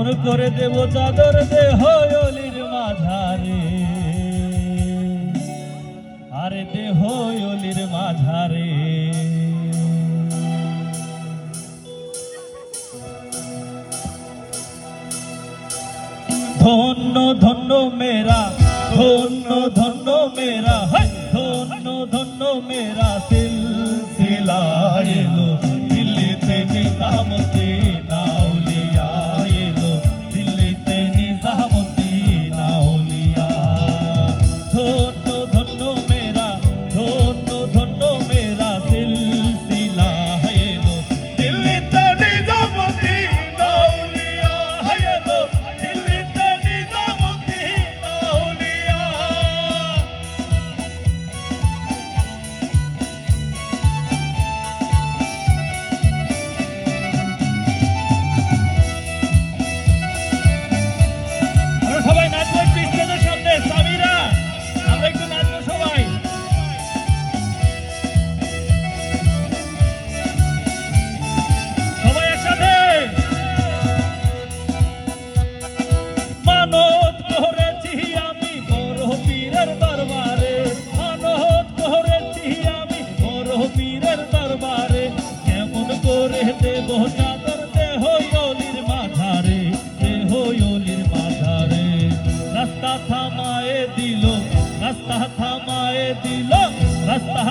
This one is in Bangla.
কেমন করে দেব চাদর দেহ অলির মাঝারে, আরে দেহ অলির মাঝারে। ধন্য ধন্য মেরা, ধন্য ধন্য মেরা, ধন্য ধন্য মেরা সিলসিলা এলো দিল্লিতে নিজামুদ্দিন আউলিয়া এলো দিল্লিতে নিজামুদ্দিন আউলিয়া। ধন্য ধন্য মেরা, ধন্য ধন্য মেরা সিলসিলা এলো দিল্লিতে নিজামুদ্দিন আউলিয়া এলো দিল্লিতে নিজামুদ্দিন আউলিয়া। সবাই নাচবো একটু স্টেজের সামনে, সামিরা আমরা একটু নাচবো সবাই। সবাই একসাথে মানত করেছি আমি বড় পীরের দরবারে, মানত করেছি আমি বড় পীরের দরবারে। কেমন করে দেব চাদর দেহ অলির মাঝারে, দেহ অলির মাঝারে। রাস্তা থামায়ে দিল, রাস্তা থামায়ে দিল, রাস্তা